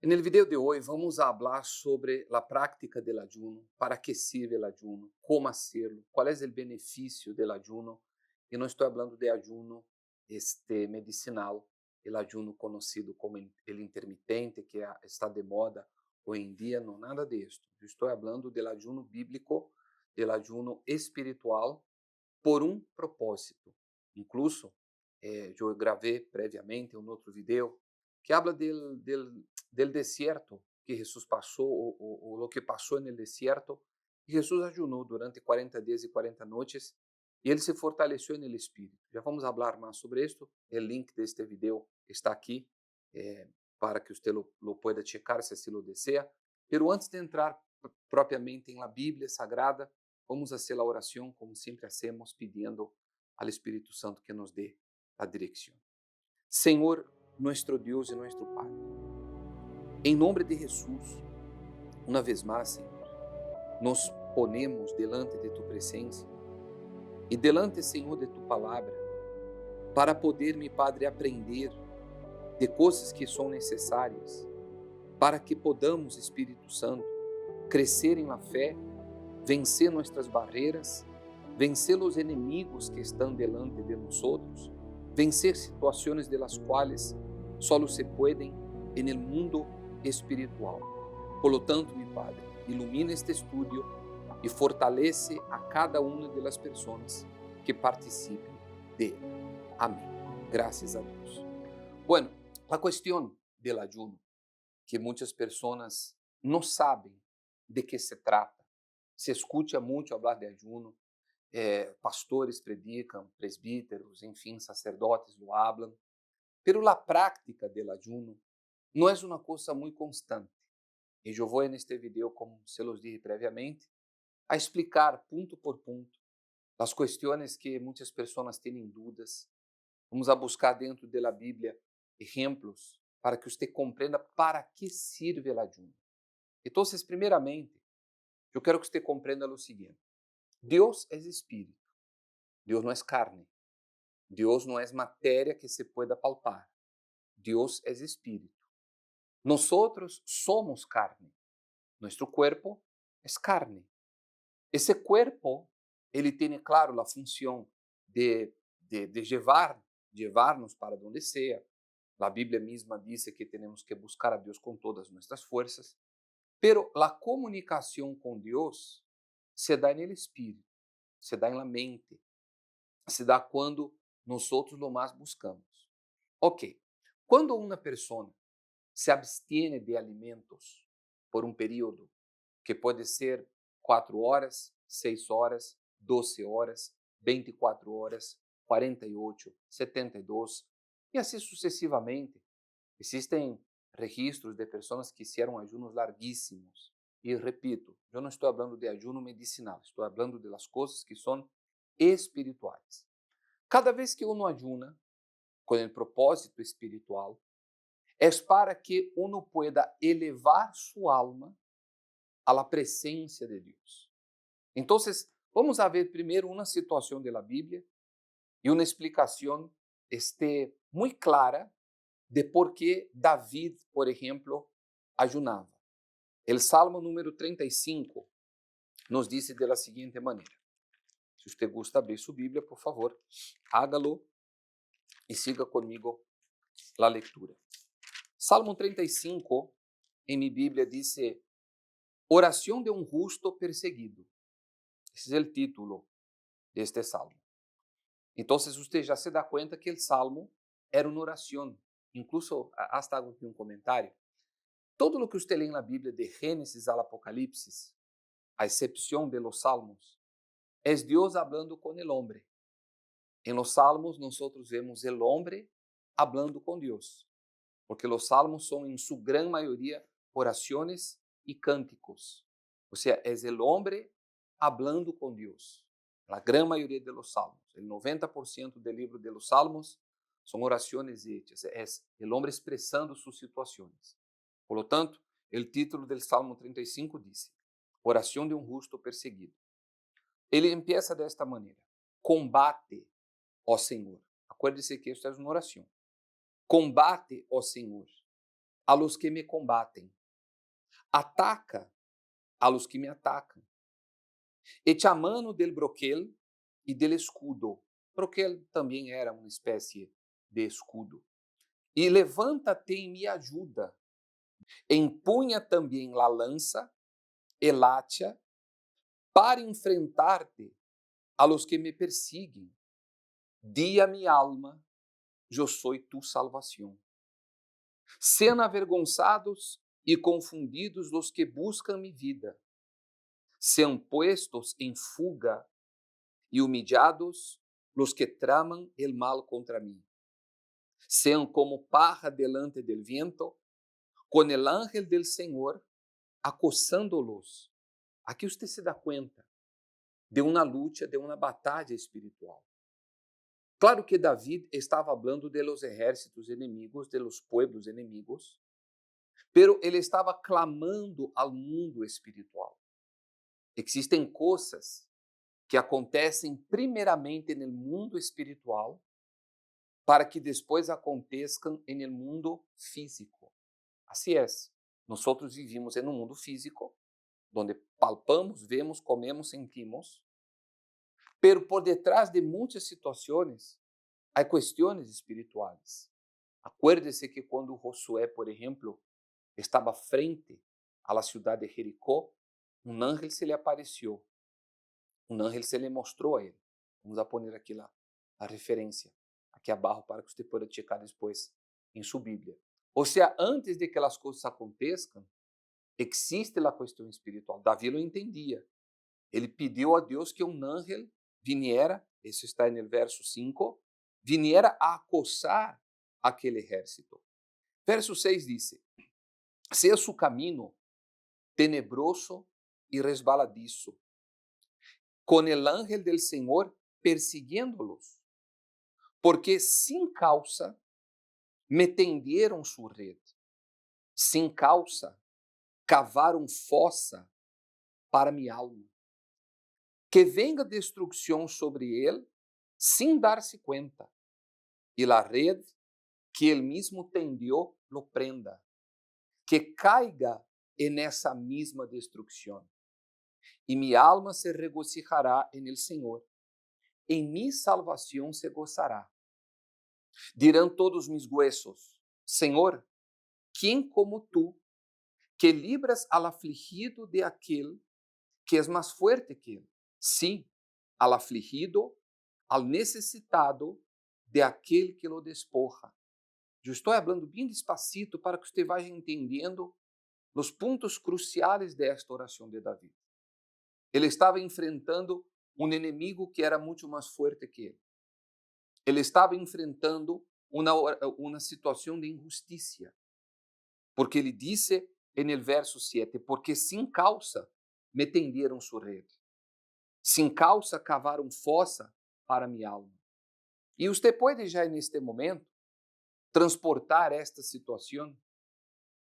En el video de hoy vamos a hablar sobre la práctica del ayuno, para qué sirve el ayuno, cómo hacerlo, cuál es el beneficio del ayuno. Y no estoy hablando de ayuno medicinal, el ayuno conocido como el intermitente, que está de moda hoy en día, no, nada de esto. Yo estoy hablando del ayuno bíblico, del ayuno espiritual, por un propósito. Incluso, eu gravei previamente um outro vídeo que habla del desierto que Jesus passou, ou lo que passou no deserto. E Jesus ayunou durante 40 dias e 40 noites e ele se fortaleceu no espírito. Já vamos falar mais sobre isto. O link deste vídeo está aqui para que você lo pueda checar se assim lo deseja. Pero antes de entrar propriamente em la Bíblia Sagrada, vamos fazer a oração como sempre hacemos, pedindo ao Espírito Santo que nos dê a direção. Senhor, nuestro Deus e nuestro Pai, em nome de Jesus, uma vez mais, Senhor, nos ponemos delante de Tu presença e delante, Senhor, de Tu palavra, para poder, meu Padre, aprender de coisas que são necessárias, para que podamos, Espírito Santo, crescer em la fé, vencer nossas barreiras, vencer os inimigos que estão delante de nós, vencer situações de las quais solo se pueden en el mundo espiritual. Por lo tanto, meu Padre, ilumina este estudio e fortalece a cada uma das pessoas que participem dele. Amém. Graças a Deus. Bueno, a questão del ayuno, que muitas pessoas não sabem de que se trata. Se escuta muito falar de ayuno, pastores predicam, presbíteros, enfim, sacerdotes lo hablan, pero la práctica del ayuno não é uma coisa muito constante. E eu vou neste vídeo, como se los dije previamente, a explicar ponto por ponto as questões que muitas pessoas têm dúvidas. Vamos a buscar dentro da Bíblia exemplos para que você compreenda para que sirve o ayuno. Então, primeiramente, eu quero que você compreenda o seguinte: Deus é espírito, Deus não é carne, Deus não é matéria que se pueda palpar, Deus é espírito. Nós somos carne, nosso corpo é carne. Esse corpo, ele tem, claro, a função de levar-nos para onde seja. A Bíblia mesma diz que temos que buscar a Deus com todas nossas forças, pero a comunicação com Deus se dá no espírito, se dá na mente, se dá quando nós lo mais buscamos. Ok, quando uma pessoa se abstiene de alimentos por um período que pode ser 4 horas, 6 horas, 12 horas, 24 horas, 48, 72 e assim sucessivamente. Existem registros de pessoas que fizeram ayunos larguíssimos. E repito, eu não estou falando de ayuno medicinal, estou falando de las coisas que são espirituais. Cada vez que uno ayuna com o propósito espiritual, é para que uno pueda elevar sua alma a la presencia de Deus. Então, vamos a ver primeiro uma situação da Bíblia e uma explicação muito clara de por que David, por exemplo, ayunava. O Salmo número 35 nos diz da seguinte maneira. Se você gusta abrir sua Bíblia, por favor, hágalo e siga comigo a leitura. Salmo 35, em minha Bíblia, diz: Oração de um justo perseguido. Esse é o título deste salmo. Então, você já se dá conta que o salmo era uma oração. Incluso, hasta hago aqui um comentário. Todo o que você lê na Bíblia, de Gênesis ao Apocalipse, a exceção de los salmos, é Deus falando com o homem. Em los salmos, nós vemos o homem falando com Deus, porque os salmos são, em sua grande maioria, orações e cânticos. Ou seja, é o homem falando com Deus. A grande maioria de los salmos, o 90% do livro de los salmos, são orações hechas, é o homem expressando suas situações. Por lo tanto, o título do Salmo 35 diz: Oração de um justo perseguido. Ele empieza desta maneira: Combate, ó Senhor. Acuérdese que esta é uma oração. Combate, ó Senhor, a los que me combatem, ataca a los que me atacam. Echa a mano del broquel e del escudo. Broquel também era uma espécie de escudo. E levanta-te e me ajuda. Empunha também la lança, el hacha, para enfrentar-te a los que me persiguen. Di a mi alma, yo soy tu salvación. Sean avergonzados e confundidos los que buscam mi vida. Sean puestos en fuga e humillados los que traman el mal contra mí. Sean como paja delante del viento, con el ángel del Señor acosándolos. Aqui você se dá conta de uma luta, de uma batalha espiritual. Claro que David estava falando de los ejércitos enemigos, de los pueblos enemigos, pero ele estava clamando ao mundo espiritual. Existem coisas que acontecem primeiramente no mundo espiritual para que depois aconteçam no mundo físico. Assim é. Nós vivimos em um mundo físico, onde palpamos, vemos, comemos, sentimos, pero por detrás de muitas situações há questões espirituais. Acuérdese que quando Josué, por exemplo, estava frente à cidade de Jericó, um ángel se lhe apareceu. Um ángel se lhe mostrou a ele. Vamos a poner aqui a referência, aqui abaixo, para que você possa checar depois em sua Bíblia. Ou seja, antes de que as coisas aconteçam, existe a questão espiritual. Davi lo entendia. Ele pediu a Deus que um ángel viniera, isso está no verso 5, viniera a acosar aquele exército. Verso 6 diz: sea su camino tenebroso y resbaladizo, con el ángel del Señor persiguiéndolos, porque sin causa me tendieron su red, sin causa cavaram fossa para mi alma. Que venga destrucción sobre él sin darse cuenta, y la red que él mismo tendió lo prenda, que caiga en esa misma destrucción. Y mi alma se regocijará en el Señor, en mi salvación se gozará. Dirán todos mis huesos: Señor, ¿quién como tú, que libras al afligido de aquel que es más fuerte que él? Sí, al afligido, al necesitado de aquel que lo despoja. Eu estou falando bem despacito para que você vá entendendo os pontos cruciais desta oração de Davi. Ele estava enfrentando um inimigo que era muito mais forte que ele. Ele estava enfrentando uma situação de injustiça. Porque ele disse no verso 7, porque sem causa me tenderam su red. Sem causa cavaram fossa para minha alma. E você pode já neste momento transportar esta situação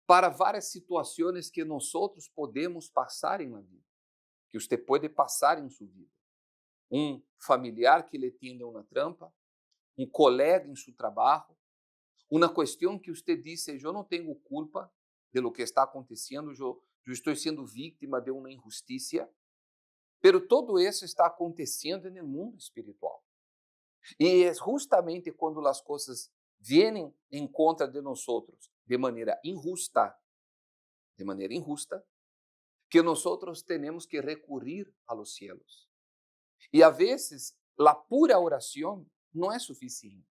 para várias situações que nós podemos passar em la vida, que você pode passar em sua vida. Um familiar que lhe tiende uma trampa, um colega em seu trabalho, uma questão que você disse: eu não tenho culpa de lo que está acontecendo, eu estou sendo vítima de uma injustiça, pero todo isso está acontecendo no mundo espiritual. E é justamente quando as coisas vêm em contra de nós de maneira injusta, que nós temos que recorrer a los cielos. E a vezes, a pura oração não é suficiente.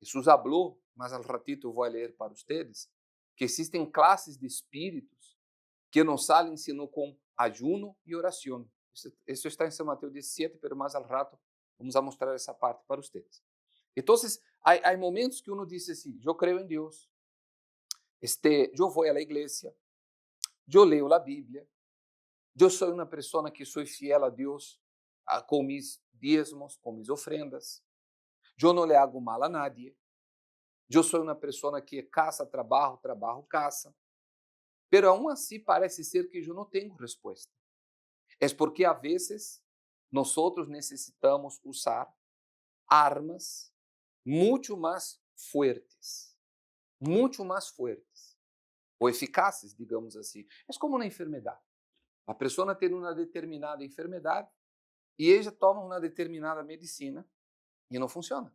Jesus falou, mas al ratito vou ler para vocês, que existem classes de espíritos que não saem sino com ayuno e oração. Isso está em São Mateus 17, mas mais al rato vamos a mostrar essa parte para vocês. Então, há momentos que uno diz assim: eu creio em Deus, eu vou à igreja, eu leio a Bíblia, eu sou uma pessoa que sou fiel a Deus com mis diezmos, com mis ofrendas, eu não le hago mal a nadie, eu sou uma pessoa que caça trabalho, trabalho caça, pero aún assim parece ser que eu não tenho resposta. É porque a vezes nós necessitamos usar armas muito mais fuertes, ou eficazes, digamos assim. É como na enfermidade. A pessoa tem uma determinada enfermidade e ela toma uma determinada medicina e não funciona.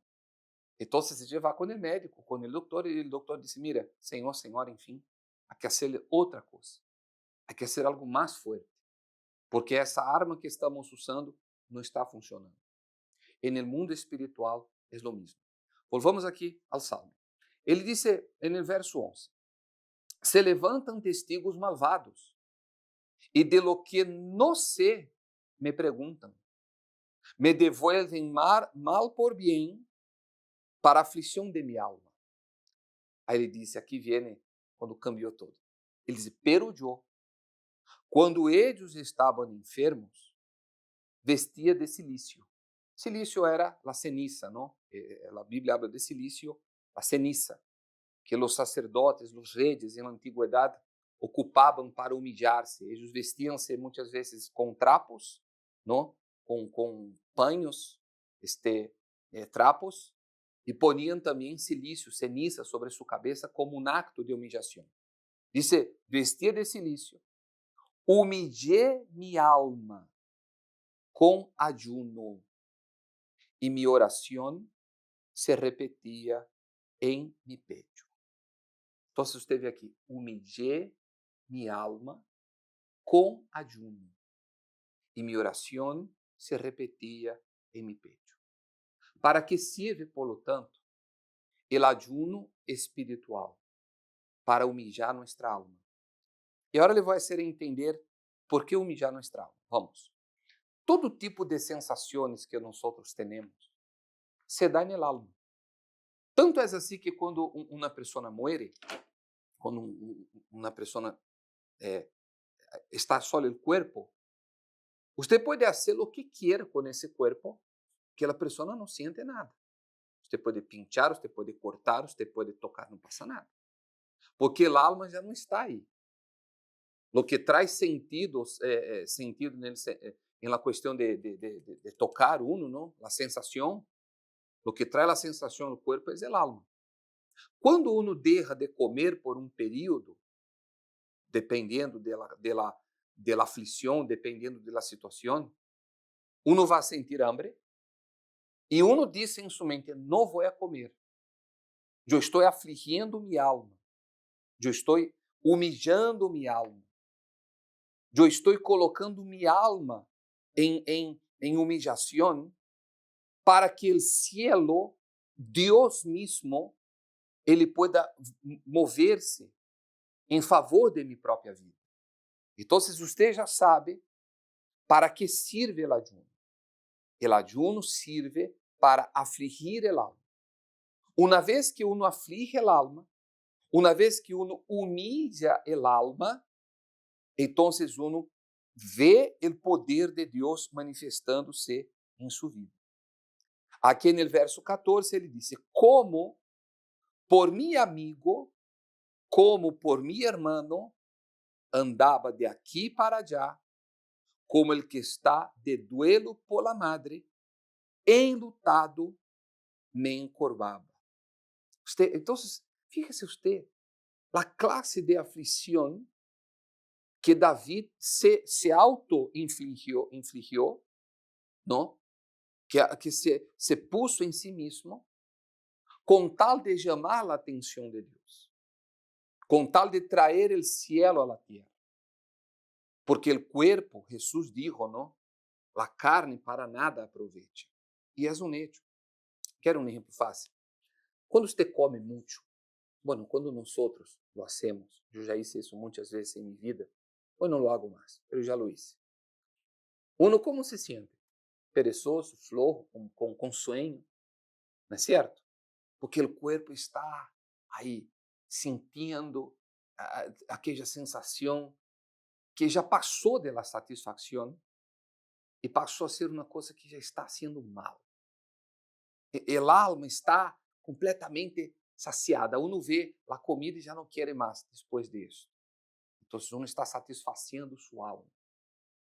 Então, você vai com o médico, com o doutor, e o doutor diz, mira, senhor, senhora, enfim, há que fazer outra coisa. Há que fazer algo mais forte, porque essa arma que estamos usando não está funcionando. E no mundo espiritual é o mesmo. Volvamos aqui ao Salmo. Ele disse no verso 11, se levantam testigos malvados, e de lo que no sé me perguntam, me devuelven mal por bien para aflição de mi alma. Aí ele disse, aqui viene quando cambiou todo. Ele diz, pero yo, quando eles estavam enfermos, vestia de silício. Silício era a ceniza, não? A Bíblia habla de silício, a ceniza, que os sacerdotes, os reis, na antiguidade, ocupavam para humilhar-se. Eles vestiam-se muitas vezes com trapos, não? Com panhos, trapos, e poniam também silício, ceniza sobre sua cabeça como um acto de humilhação. Dice, vestia de silício, humilhei minha alma com ayuno, e minha oração se repetia em mi pecho. Então, você vê aqui, humilhei minha alma com ayuno, e minha oração se repetia em mi pecho. Para que sirve, por lo tanto, el ayuno espiritual? Para humilhar nossa alma. E agora ele vai ser entender por que humilhar nossa alma. Vamos. Todo tipo de sensações que nós temos se dá no alma. Tanto é assim que quando uma pessoa muere, quando uma pessoa está só o corpo, você pode fazer o que quiser com esse corpo, que a pessoa não sente nada. Você pode pinchar, você pode cortar, você pode tocar, não passa nada. Porque a alma já não está aí. O que traz sentido em la questão de tocar uno, não? A sensação, o que traz a sensação no corpo é a alma. Quando uno deixa de comer por um período, dependendo de la aflição, dependendo da situação, uno vai sentir hambre e uno diz em sua mente, não vou a comer. Eu estou afligindo minha alma. Eu estou humilhando minha alma. Eu estou colocando minha alma em humilhação para que o cielo, Deus mesmo, ele pueda mover-se em favor de minha própria vida. Então, você já sabe para que sirve o ayuno. O ayuno sirve para afligir el alma. Uma vez que uno aflige el alma, uma vez que uno humilha el alma, então uno vê o poder de Deus manifestando-se em sua vida. Aqui no verso 14 ele diz, como por mi amigo, como por mi hermano, andava de aqui para allá, como el que está de duelo por la madre, enlutado me encorvava. Então, fíjese usted, a classe de aflição que David se auto-infligiu, não? Que se puso em si mesmo, com tal de chamar a atenção de Deus, com tal de trazer o cielo a la tierra. Porque o cuerpo, Jesus dijo, não? A carne para nada aproveita. E é um hecho. Quero um exemplo fácil. Quando você come muito, quando nós lo hacemos, eu já hice isso muitas vezes em minha vida, hoje não lo hago mais, eu já lo hice. Uno, como se sente? Perezoso, flojo, com sueño, não é certo? Porque o corpo está aí, sentindo aquela sensação que já passou da satisfação e passou a ser uma coisa que já está sendo mal. O alma está completamente saciada. Uno vê a comida e já não quer mais depois disso. Então, uno está satisfazendo sua alma.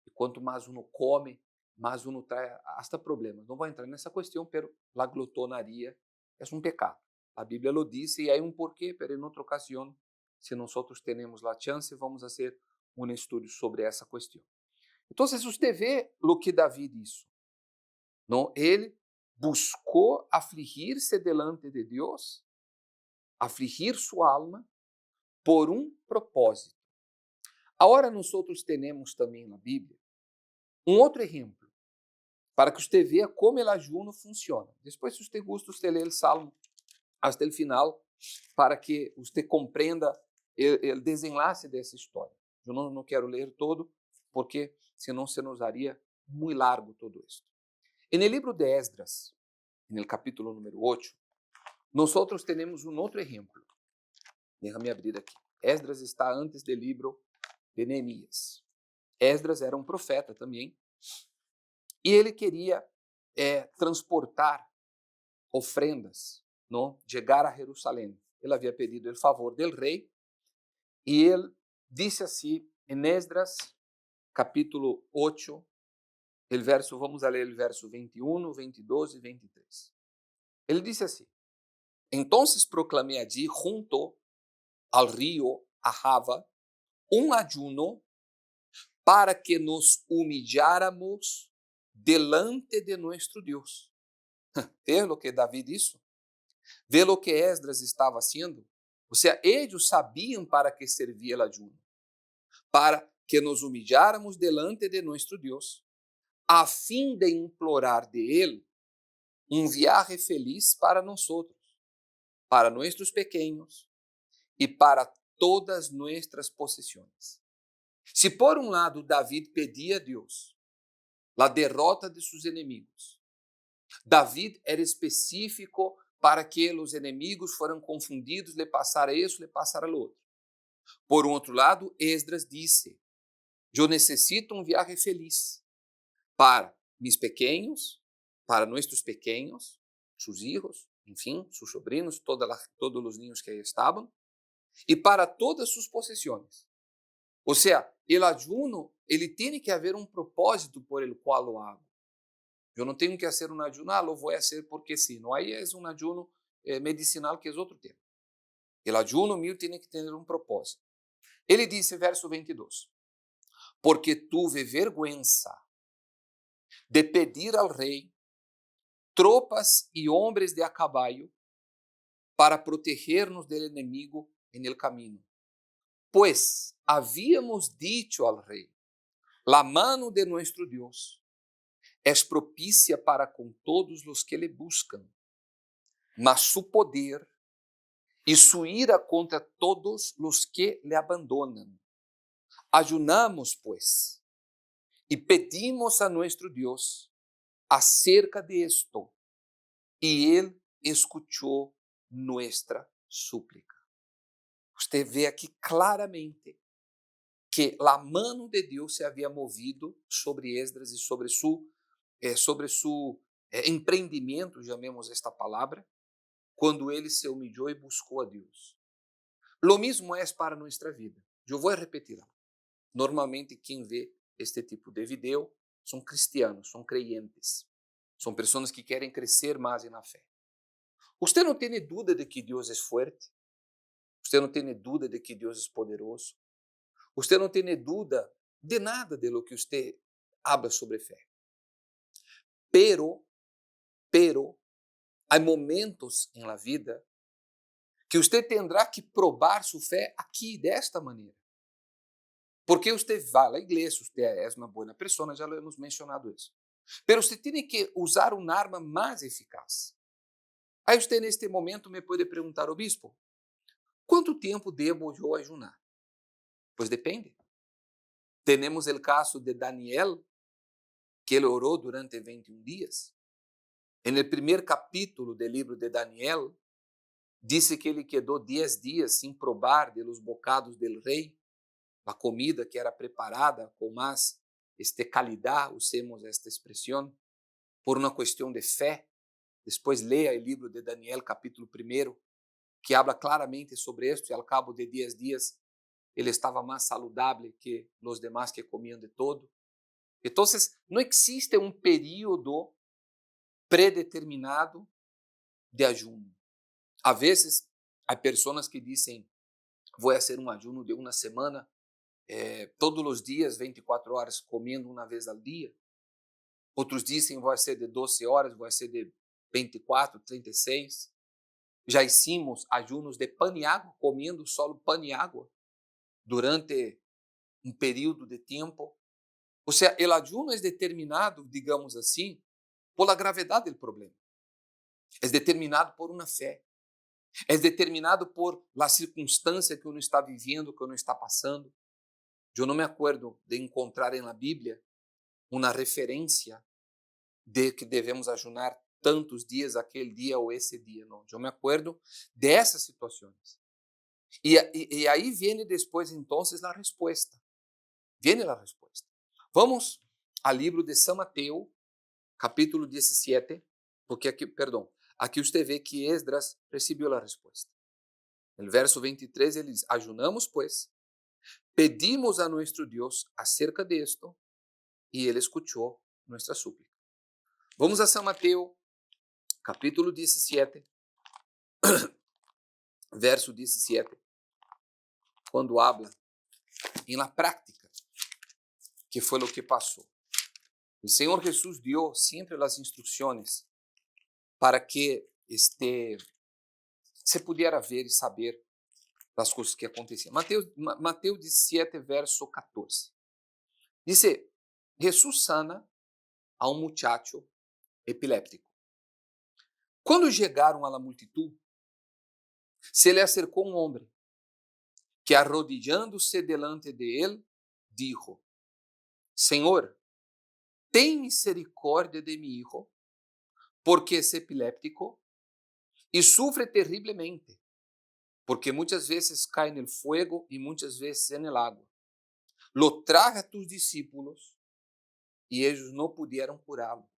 E quanto mais uno come, mais uno traz hasta problemas. Não vou entrar nessa questão, pero a glutonaria é um pecado. A Bíblia lo diz e há um porquê, pero em outra ocasião se nós temos a chance, vamos fazer um estudo sobre essa questão. Então, você vê o que Davi disse. Não? Ele buscou afligir-se delante de Deus, afligir sua alma, por um propósito. Agora, nós temos também na Bíblia um outro exemplo, para que você veja como o ajuno funciona. Depois, se você gosta, você lê o Salmo até o final, para que você compreenda o desenlace dessa história. Eu não quero ler todo, porque senão se nos daria muito largo todo isso. No livro de Esdras, no capítulo número 8, nós temos um outro exemplo. Deixa-me abrir aqui. Esdras está antes do livro de Neemias. Esdras era um profeta também, e ele queria transportar ofrendas, não? Chegar a Jerusalém. Ele havia pedido o favor do rei, e ele disse assim, em Esdras, capítulo 8, vamos ler o verso 21, 22 e 23. Ele disse assim: Entonces proclamé allí, junto al río Ahava, um ayuno para que nos humilláramos delante de nuestro Deus. Vê o que Davi disse? Vê o que Esdras estava fazendo? Ou seja, eles sabiam para que servia o ayuno. Para que nos humilláramos delante de nuestro Deus, a fim de implorar de Ele um viaje feliz para nós, para nossos pequenos e para todas nuestras possessões. Se por um lado David pedia a Deus a derrota de seus inimigos, David era específico para que os inimigos foram confundidos, lhe passara isso, lhe passara o outro. Por um outro lado, Esdras disse: Eu necessito um viaje feliz para mis pequenos, para nossos pequenos, seus filhos, enfim, seus sobrinos, todos os niños que aí estavam, e para todas suas possessões. Ou seja, o ayuno, ele tem que haver um propósito por el qual lo hago. Eu não tenho que fazer um ayuno, lo vou fazer porque sim. Não, aí é um ayuno medicinal, que é outro tema. O ayuno meu tem que ter um propósito. Ele disse, verso 22, porque tuve vergüenza de pedir al rei tropas e homens de a caballo para proteger-nos del inimigo en el camino. Pues habíamos dicho al rey, la mano de nuestro Dios es propicia para com todos los que le buscan, mas su poder y su ira contra todos los que le abandonan. Ayunamos, pues, y pedimos a nuestro Dios acerca de esto, y Él escuchó nuestra súplica. Você vê aqui claramente que a mão de Deus se havia movido sobre Esdras e sobre su empreendimento, chamemos esta palavra, quando ele se humilhou e buscou a Deus. Lo mesmo é para nossa vida. Eu vou repetir. Normalmente quem vê este tipo de vídeo são cristianos, são creyentes, são pessoas que querem crescer mais na fé. Você não tem dúvida de que Deus é forte? Você não tem dúvida de que Deus é poderoso? Você não tem dúvida de nada de lo que você habla sobre fé. Pero, há momentos em la vida que você terá que provar sua fé aqui, desta maneira. Porque você vai à igreja, você é uma boa pessoa, já hemos mencionado isso. Pero você tem que usar uma arma mais eficaz. Aí você, neste momento, me pode perguntar, o bispo, quanto tempo devo eu ajunar? Pois depende. Temos o caso de Daniel, que ele orou durante 21 dias. No primeiro capítulo do livro de Daniel, disse que ele quedou 10 dias sem provar de los bocados del rei, a comida que era preparada com mais qualidade, usemos esta expressão, por uma questão de fé. Depois leia o livro de Daniel, capítulo 1, que habla claramente sobre isso, e ao cabo de 10 dias ele estava mais saludável que os demais que comiam de todo. Então, não existe um período predeterminado de ajuno. Às vezes, há pessoas que dizem, vou fazer um ayuno de uma semana, todos os dias, 24 horas, comendo uma vez ao dia. Outros dizem, vou ser de 12 horas, vou ser de 24, 36. Já hicimos ayunos de pan e água, comendo só pan e água durante um período de tempo. Ou seja, o ayuno é determinado, digamos assim, por la gravedade do problema. É determinado por uma fé. É determinado por la circunstância que uno está vivendo, que uno está passando. Eu não me acuerdo de encontrar na Bíblia uma referência de que devemos ayunar tantos dias, aquele dia ou esse dia. Não. Eu me acuerdo dessas situações. E aí vem depois, então, a resposta. Vem a resposta. Vamos ao livro de São Mateus, capítulo 17, porque aqui você vê que Esdras recebeu a resposta. No verso 23 ele diz, ayunamos pues, pedimos a nuestro Dios acerca de esto, e ele escuchou nuestra súplica. Vamos a São Mateus, capítulo 17, verso 17, quando habla em la práctica, que foi o que passou. O Senhor Jesus deu sempre as instruções para que se pudiera ver e saber das coisas que aconteciam. Mateus 17, verso 14. Dice, Jesus sana a um muchacho epiléptico. Quando chegaram a la multitud, se lhe acercou um homem que, arrodillándose delante de él, dijo, Senhor, ten misericórdia de mi hijo, porque es epiléptico y sufre terriblemente, porque muchas veces cae en el fuego y muchas veces en el agua. Lo traje a tus discípulos y ellos no pudieron curarlo.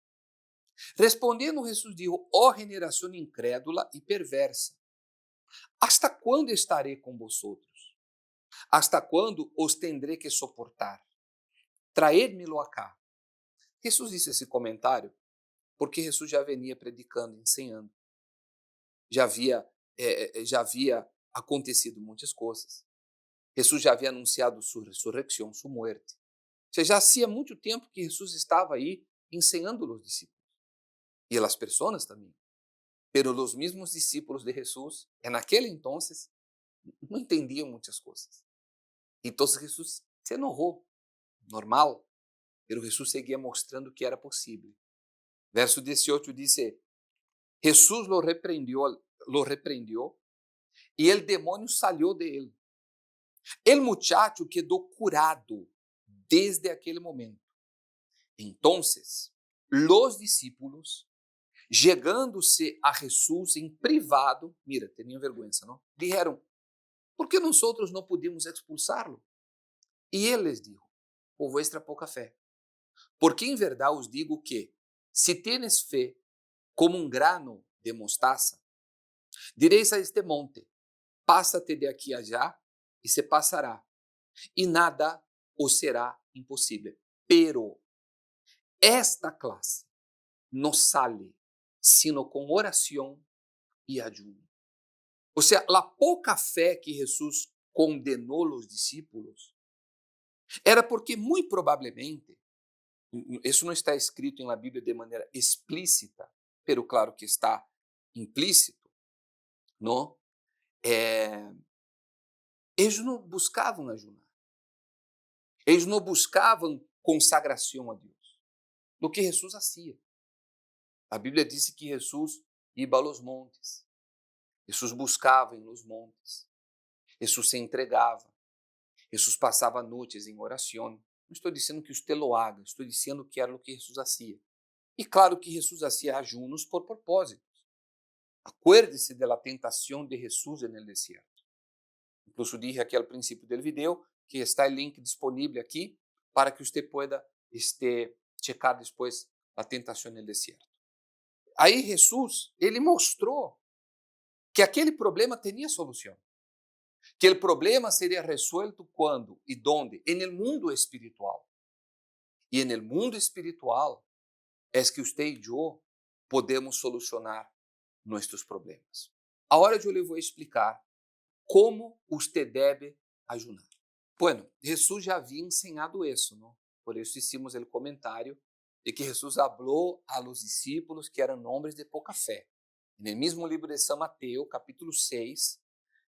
Respondiendo Jesús dijo, oh generación incrédula y perversa, ¿hasta cuándo estaré con vosotros? ¿Hasta cuándo os tendré que soportar? Traédmelo acá. Jesús hizo esse comentário porque Jesus já venia predicando, ensinando. Já havia acontecido muitas coisas. Jesus já havia anunciado sua ressurreição, sua morte. Ou seja, já hacía muito tempo que Jesus estava aí ensinando os discípulos. E as pessoas também. Pero os mesmos discípulos de Jesus, naquele entonces, não entendiam muitas coisas. Então Jesus se enojou, normal, pero Jesus seguia mostrando que era possível. Verso 18 diz, Jesús lo reprendió y el demonio salió de él. El muchacho quedó curado desde aquel momento. Entonces, los discípulos, llegándose a Jesús en privado, mira, tenían vergüenza, ¿no? Dijeron, ¿por qué nosotros no pudimos expulsarlo? Y él les dijo, por vuestra poca fe. Porque en verdad os digo que, si tienes fe como un grano de mostaza, diréis a este monte, pásate de aqui allá, e se passará, e nada os será impossível. Pero esta classe não sale, sino com oração e ayuno. Ou seja, a pouca fé que Jesus condenou os discípulos era porque, muito provavelmente, isso não está escrito na Bíblia de maneira explícita, pero claro que está implícito, não? Eles não buscavam ajunar. Eles não buscavam consagração a Deus. Do que Jesus fazia. A Bíblia diz que Jesus ia aos montes. Jesus buscava nos montes. Jesus se entregava. Jesus passava noites em oração. Não estou dizendo que você lo haga, estou dizendo que era o que Jesus fazia. E claro que Jesus fazia ajunos por propósitos. Acuérdese de la tentação de Jesus no deserto. Incluso dije aqui ao princípio do vídeo que está o link disponível aqui para que você pueda checar depois a tentação no deserto. Aí Jesus, ele mostrou que aquele problema tinha solução. Que o problema seria resuelto quando e donde? No mundo espiritual. E no mundo espiritual é que você e eu podemos solucionar nossos problemas. Agora eu lhe vou explicar como usted deve ayunar. Bueno, Jesús já havia ensinado isso, não? Por isso hicimos o comentário de que Jesus falou a los discípulos que eram homens de pouca fé. No mesmo livro de São Mateus, capítulo 6,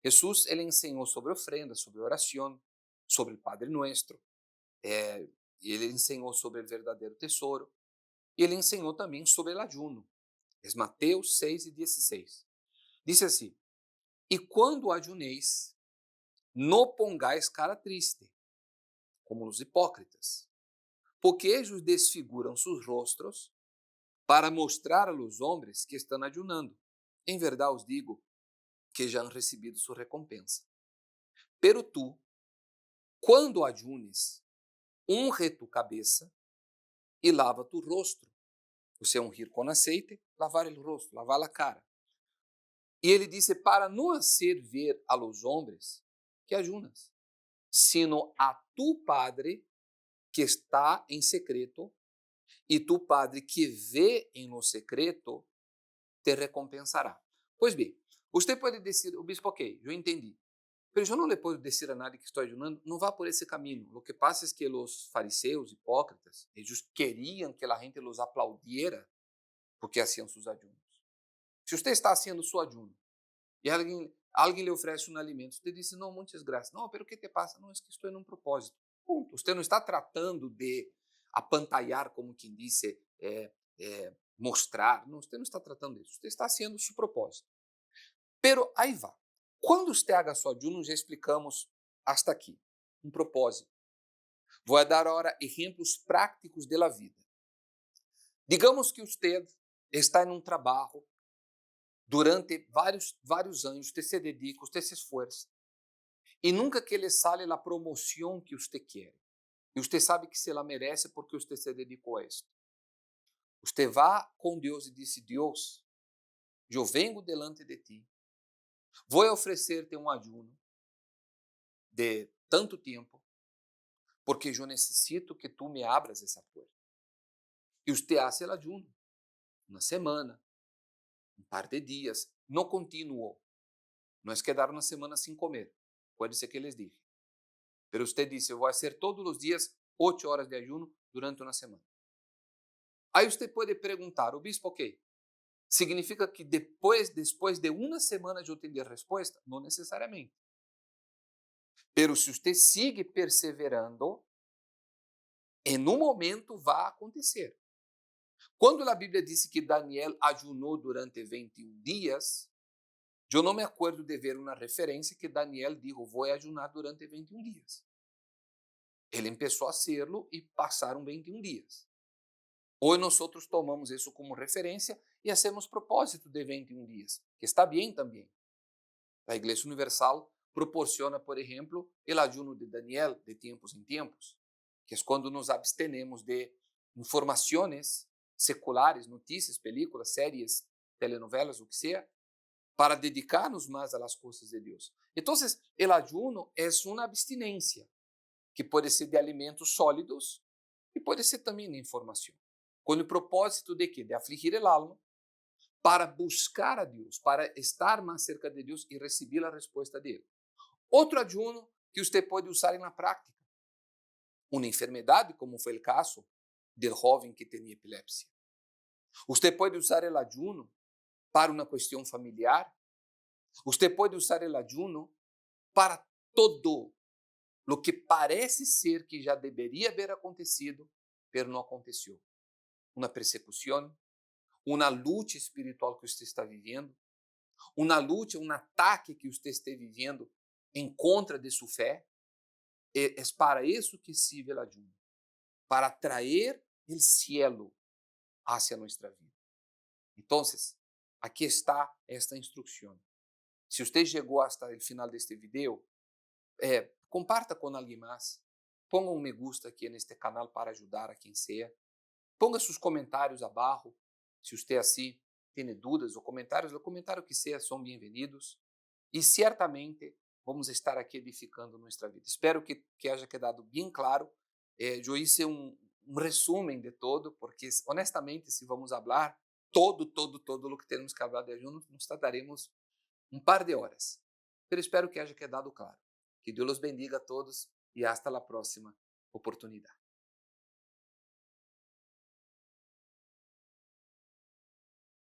Jesús ele ensinou sobre ofrenda, sobre oração, sobre o Padre Nuestro, ele ensinou sobre o verdadeiro tesouro, e ele ensinou também sobre o ayuno. É Mateus 6:16. Diz assim: E quando ajuneis, não pongais cara triste, como os hipócritas, porque eles desfiguram seus rostros para mostrar a los homens que estão ayunando. Em verdade os digo que já han recebido sua recompensa. Pero tu, quando ajunes, unge tu cabeça e lava tu rostro. Você ungir com aceite, lavar o rosto, lavar a cara. E ele disse, para não hacer ver a los homens que ajunas, sino a tu Padre que está em secreto, e tu Padre que vê em lo secreto, te recompensará. Pois bem, você pode dizer, o bispo, ok, eu entendi, mas eu não lhe posso dizer a nadie que estou ayunando, não vá por esse caminho. O que passa é que os fariseus, hipócritas, eles queriam que a gente los aplaudiera porque hacían seus ayunos. Se você está fazendo seu ayuno e alguém lhe oferece um alimento, você diz, não, muitas graças. Não, pero o que te passa? Não, é que estou em um propósito. Ponto. Você não está tratando de apantalhar, como quem disse, mostrar. Não, você não está tratando disso. Você está fazendo seu propósito. Pero aí vá. Quando você haga seu ayuno, já explicamos hasta aqui. Um propósito. Vou dar agora exemplos práticos da vida. Digamos que você está em um trabalho durante vários anos, você se dedica, você se esforça, e nunca que lhe sale a promoção que você quer. E você sabe que se la merece porque você se dedicou a isso. Você vai com Deus e diz, Deus, eu venho delante de ti, vou oferecer-te um ayuno de tanto tempo, porque eu necessito que tu me abras essa porta. E você hace o ayuno, uma semana, um par de dias, não continuou. Não é quedar uma semana sem comer, pode ser que eles digam. Pero você disse, eu vou fazer todos os dias 8 horas de ayuno durante uma semana. Aí você pode perguntar, o bispo, ok, significa que depois de uma semana eu tenho resposta? Não necessariamente. Pero se você sigue perseverando, em um momento vai acontecer. Quando a Bíblia disse que Daniel ajunou durante 21 dias, eu não me acordo de ver uma referência que Daniel dijo, vou ajunar durante 21 dias. Ele começou a hacerlo e passaram 21 dias. Hoje nós tomamos isso como referência e hacemos propósito de 21 dias, que está bem também. A Igreja Universal proporciona, por exemplo, o ayuno de Daniel de tempos em tempos, que é quando nos abstenemos de informações seculares, notícias, películas, séries, telenovelas, o que seja, para dedicar-nos mais a las coisas de Deus. Então, o ayuno é uma abstinência, que pode ser de alimentos sólidos e pode ser também de informação. Com o propósito de quê? De afligir el alma, para buscar a Deus, para estar mais cerca de Deus e receber a resposta dele. Outro ayuno que você pode usar na prática. Uma enfermidade, como foi o caso do jovem que tinha epilepsia. Você pode usar o ayuno para uma questão familiar. Você pode usar o ayuno para todo o que parece ser que já deveria haver acontecido, mas não aconteceu. Uma persecução, uma luta espiritual que você está vivendo, uma luta, um ataque que você está vivendo em contra de sua fé. É para isso que sirve o ayuno, para trazer o cielo hacia nossa vida. Então, aqui está esta instrução. Se você chegou hasta o final deste vídeo, comparta com alguém mais, ponga um me gusta aqui neste canal para ajudar a quem seja, ponga seus comentários abaixo, se você assim tem dúvidas ou comentários, o comentário que seja são bem-vindos e certamente vamos estar aqui edificando nossa vida. Espero que haja quedado bem claro. Eu hice um resumo de todo, porque honestamente, se vamos falar todo o que temos que falar de ayuno, nos trataremos um par de horas. Pero espero que haya quedado claro. Que Deus los bendiga a todos e hasta la próxima oportunidade.